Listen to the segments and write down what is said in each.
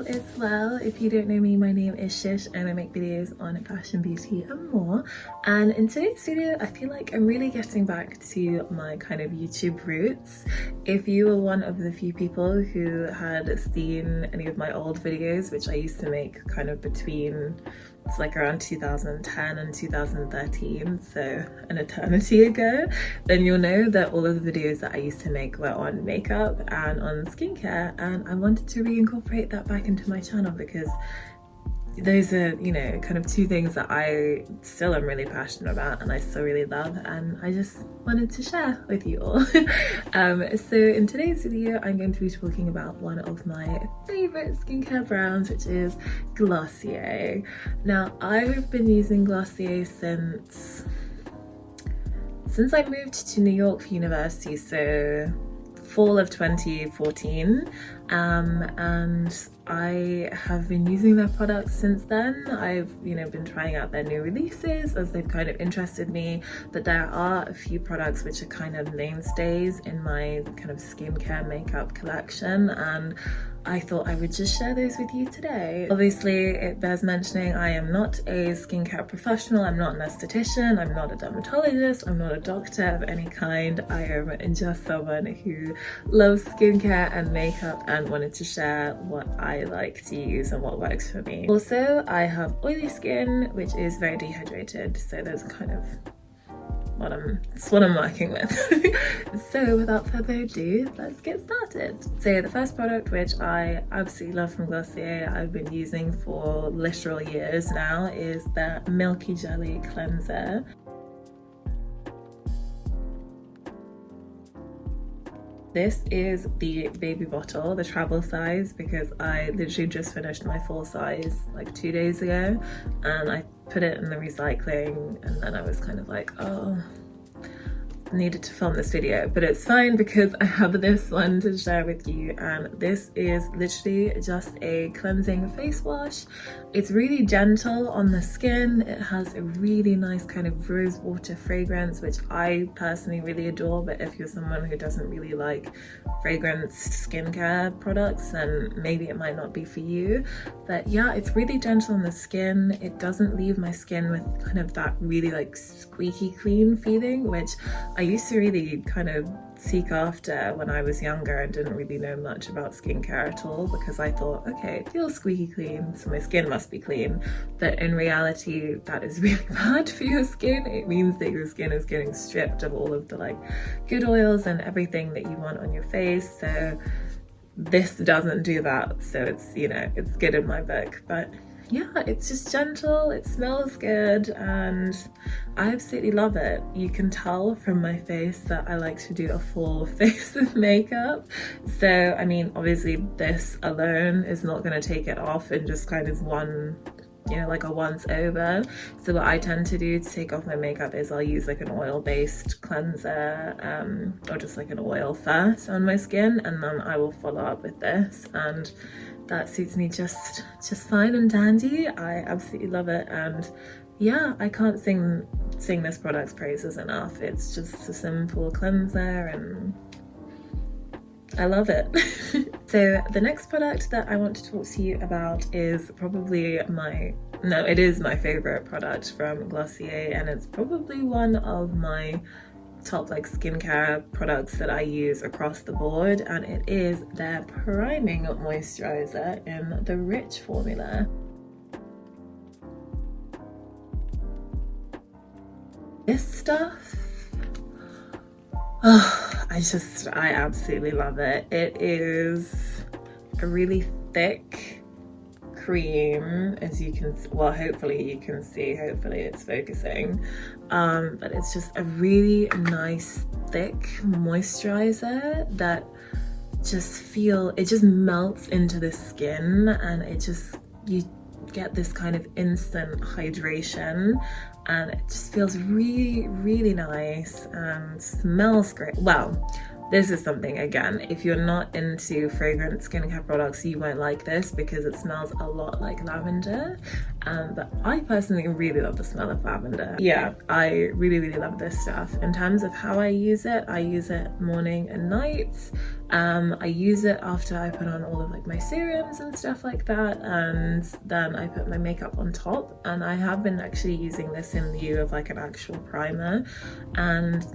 all is well. If you don't know me, my name is Shish and I make videos on fashion, beauty and more. And in today's video, I feel like I'm really getting back to my kind of YouTube roots. If you were one of the few people who had seen any of my old videos, which I used to make kind of between, it's like around 2010 and 2013, so an eternity ago, then you'll know that all of the videos that I used to make were on makeup and on skincare, and I wanted to reincorporate that back into my channel because those are, you know, kind of two things that I still am really passionate about and I still really love, and I just wanted to share with you all. So in today's video, I'm going to be talking about one of my favorite skincare brands, which is Glossier. Now, I've been using Glossier since I moved to New York for university, so fall of 2014, and I have been using their products since then. I've, you know, been trying out their new releases as they've kind of interested me, but there are a few products which are kind of mainstays in my kind of skincare makeup collection, and I thought I would just share those with you today. Obviously, it bears mentioning I am not a skincare professional, I'm not an esthetician, I'm not a dermatologist, I'm not a doctor of any kind. I am just someone who loves skincare and makeup and wanted to share what I like to use and what works for me. Also, I have oily skin, which is very dehydrated, so those are kind of what I'm working with. So without further ado, let's get started. So the first product, which I absolutely love from Glossier, I've been using for literal years now, is the Milky Jelly Cleanser. This is the baby bottle, the travel size, because I literally just finished my full size like 2 days ago, and I put it in the recycling, and then I was kind of like, oh, needed to film this video, but it's fine because I have this one to share with you, and this is literally just a cleansing face wash. It's really gentle on the skin. It has a really nice kind of rose water fragrance, which I personally really adore, but if you're someone who doesn't really like fragranced skincare products, then maybe it might not be for you. But yeah, it's really gentle on the skin. It doesn't leave my skin with kind of that really like squeaky clean feeling, which I used to really kind of seek after when I was younger and didn't really know much about skincare at all, because I thought, okay, it feels squeaky clean, so my skin must be clean. But in reality, that is really bad for your skin. It means that your skin is getting stripped of all of the like good oils and everything that you want on your face. So this doesn't do that. So it's, you know, it's good in my book. But yeah, it's just gentle, it smells good, and I absolutely love it. You can tell from my face that I like to do a full face of makeup. So, I mean, obviously this alone is not going to take it off in just kind of one, you know, like a once over. So what I tend to do to take off my makeup is I'll use like an oil-based cleanser, or just like an oil first on my skin, and then I will follow up with this, and that suits me just fine and dandy. I absolutely love it, and yeah, I can't sing this product's praises enough. It's just a simple cleanser and I love it. So the next product that I want to talk to you about is probably it is my favorite product from Glossier, and it's probably one of my top like skincare products that I use across the board, and it is their priming moisturizer in the Rich formula. This stuff, oh, I absolutely love it. It is a really thick cream, as you can, well, hopefully you can see, hopefully it's focusing, but it's just a really nice thick moisturizer that it just melts into the skin, and you get this kind of instant hydration, and it just feels really, really nice and smells great. Well, this is something, again, if you're not into fragrant skincare products, you won't like this because it smells a lot like lavender. But I personally really love the smell of lavender. Yeah, I really love this stuff. In terms of how I use it morning and night. I use it after I put on all of like my serums and stuff like that, and then I put my makeup on top. And I have been actually using this in lieu of like an actual primer, and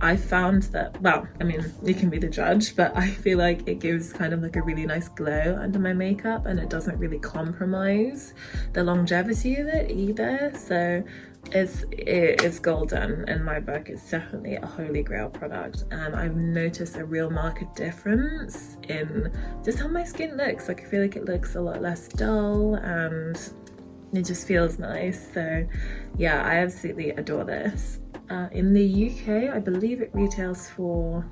I found that, well, I mean, you can be the judge, but I feel like it gives kind of like a really nice glow under my makeup, and it doesn't really compromise the longevity of it either. So it's golden in my book. It's definitely a holy grail product, and I've noticed a real marked difference in just how my skin looks. Like, I feel like it looks a lot less dull and it just feels nice. So yeah, I absolutely adore this. In the UK, I believe it retails for,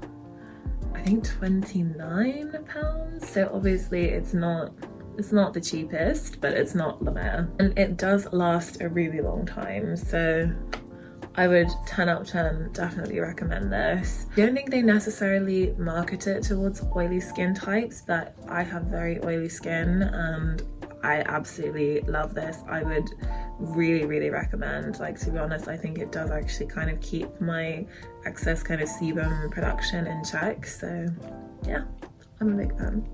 I think, £29. So obviously it's not the cheapest, but it's not La Mer. And it does last a really long time. So I would 10 out of 10 definitely recommend this. I don't think they necessarily market it towards oily skin types, but I have very oily skin and I absolutely love this. I would really recommend. Like, to be honest, I think it does actually kind of keep my excess kind of sebum production in check. So yeah, I'm a big fan.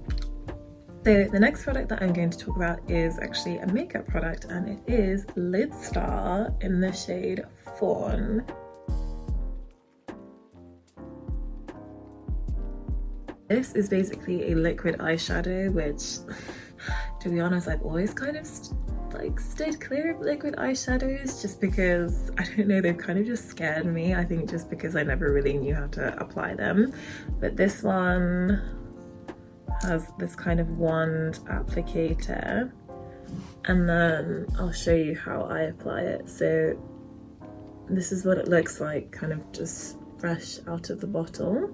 So the next product that I'm going to talk about is actually a makeup product, and it is Lid Star in the shade Fawn. This is basically a liquid eyeshadow, which, to be honest, I've always kind of stayed clear of liquid eyeshadows, just because, I don't know, they've kind of just scared me. I think just because I never really knew how to apply them. But this one has this kind of wand applicator, and then I'll show you how I apply it. So this is what it looks like, kind of just fresh out of the bottle.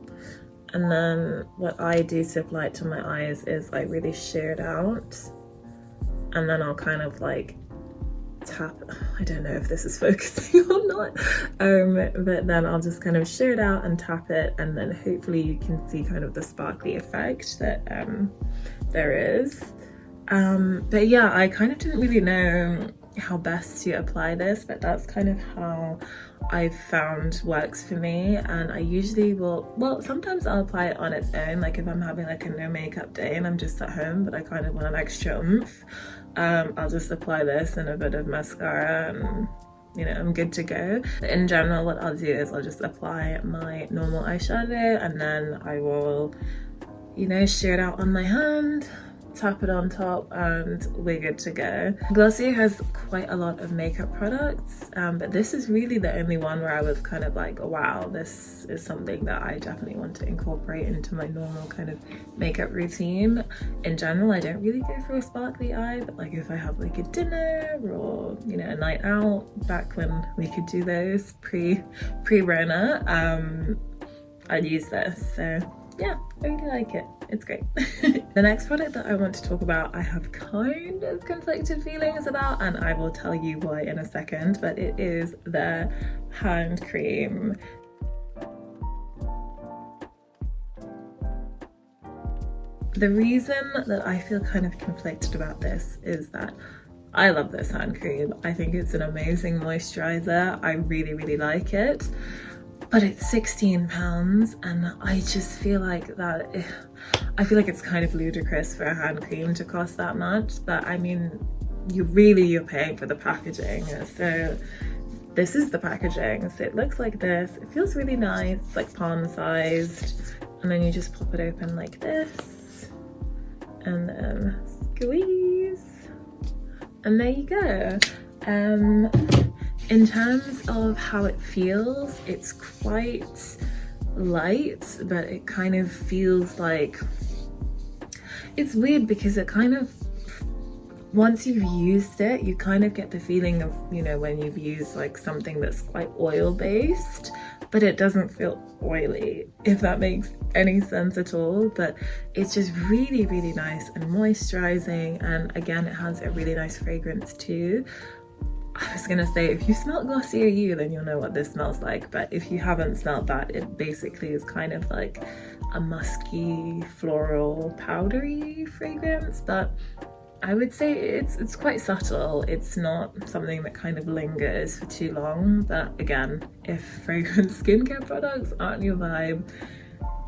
And then what I do to apply it to my eyes is I really shear it out, and then I'll kind of like tap, I don't know if this is focusing or not, but then I'll just kind of shear it out and tap it, and then hopefully you can see kind of the sparkly effect that there is. But yeah, I kind of didn't really know how best to apply this, but that's kind of how I've found works for me. And I usually will, well, sometimes I'll apply it on its own, like if I'm having like a no makeup day and I'm just at home but I kind of want an extra oomph, I'll just apply this and a bit of mascara and, you know, I'm good to go. But in general, what I'll do is I'll just apply my normal eyeshadow, and then I will, you know, shear it out on my hand, tap it on top, and we're good to go. Glossier has quite a lot of makeup products, but this is really the only one where I was kind of like, wow, this is something that I definitely want to incorporate into my normal kind of makeup routine. In general, I don't really go for a sparkly eye, but like if I have like a dinner or, you know, a night out, back when we could do those pre-Rona, I'd use this. So yeah, I really like it. It's great. The next product that I want to talk about, I have kind of conflicted feelings about, and I will tell you why in a second, but it is the hand cream. The reason that I feel kind of conflicted about this is that I love this hand cream. I think it's an amazing moisturizer. I really like it. But it's £16, and I just feel like that, I feel like it's kind of ludicrous for a hand cream to cost that much. But I mean, you're paying for the packaging. So this is the packaging. So it looks like this. It feels really nice. It's like palm sized, and then you just pop it open like this, and then squeeze, and there you go. In terms of how it feels, it's quite light, but it kind of feels like, it's weird because it kind of, once you've used it, you kind of get the feeling of, you know, when you've used like something that's quite oil based, but it doesn't feel oily, if that makes any sense at all. But it's just really nice and moisturizing, and again, it has a really nice fragrance too. I was gonna say, if you smelled Glossier You, then you'll know what this smells like, but if you haven't smelled that, it basically is kind of like a musky, floral, powdery fragrance, but I would say it's quite subtle. It's not something that kind of lingers for too long, but again, if fragrance skincare products aren't your vibe,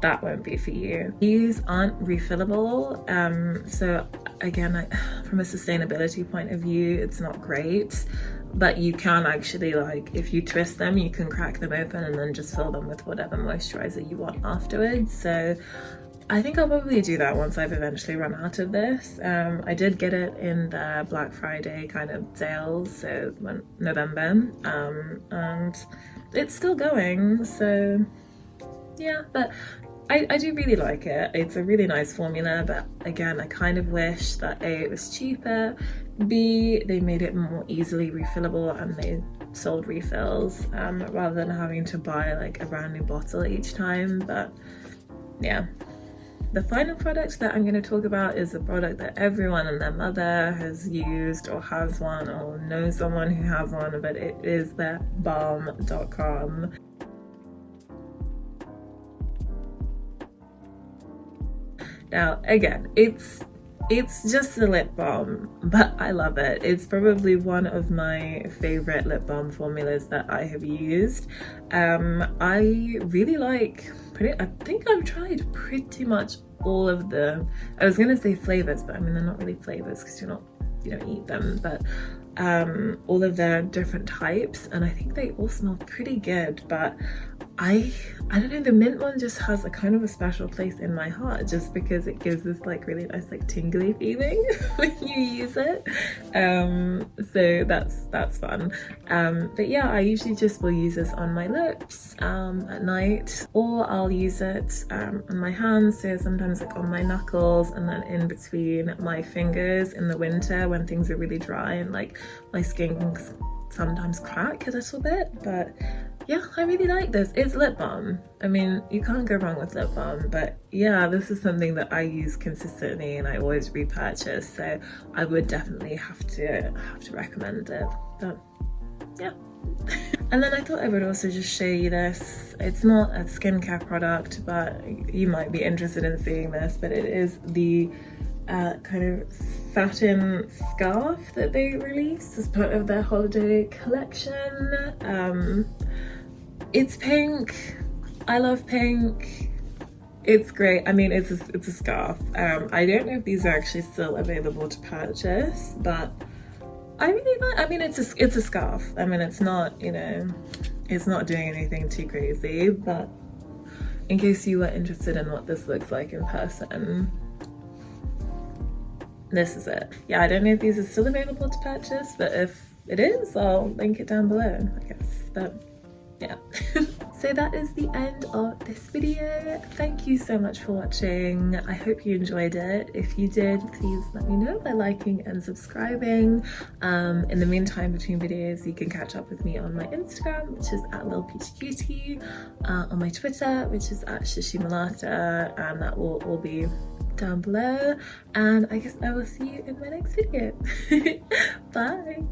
that won't be for you. These aren't refillable, so again, from a sustainability point of view, it's not great, but you can actually, like, if you twist them, you can crack them open and then just fill them with whatever moisturizer you want afterwards. So I think I'll probably do that once I've eventually run out of this. I did get it in the Black Friday kind of sales, so November, and it's still going, so yeah, but I do really like it. It's a really nice formula, but again, I kind of wish that A, it was cheaper, B, they made it more easily refillable and they sold refills rather than having to buy like a brand new bottle each time. But yeah. The final product that I'm going to talk about is a product that everyone and their mother has used or has one or knows someone who has one, but it is the Balm.com. Now, again, it's just a lip balm, but I love it. It's probably one of my favorite lip balm formulas that I have used. I really like, I think I've tried pretty much all of the, I was gonna say flavors, but I mean, they're not really flavors because you don't eat them, but all of their different types, and I think they all smell pretty good, but I don't know, the mint one just has a kind of a special place in my heart just because it gives this like really nice like tingly feeling when you use it. So that's fun. But yeah, I usually just will use this on my lips at night, or I'll use it on my hands, so sometimes like on my knuckles and then in between my fingers in the winter when things are really dry and like my skin can sometimes crack a little bit. But yeah, I really like this. It's lip balm. I mean, you can't go wrong with lip balm, but yeah, this is something that I use consistently and I always repurchase, so I would definitely have to recommend it. But yeah. And then I thought I would also just show you this. It's not a skincare product, but you might be interested in seeing this, but it is the kind of satin scarf that they released as part of their holiday collection. It's pink. I love pink. It's great. I mean, it's a scarf. I don't know if these are actually still available to purchase, but I really like, I mean, it's a scarf. I mean, it's not, you know, it's not doing anything too crazy, but in case you were interested in what this looks like in person, this is it. Yeah, I don't know if these are still available to purchase, but if it is, I'll link it down below, I guess. But yeah. So that is the end of this video. Thank you so much for watching. I hope you enjoyed it. If you did, please let me know by liking and subscribing. In the meantime, between videos, you can catch up with me on my Instagram, which is @LilPeachCutie, on my Twitter, which is @Shishimalata, and that will all be down below. And I guess I will see you in my next video. Bye.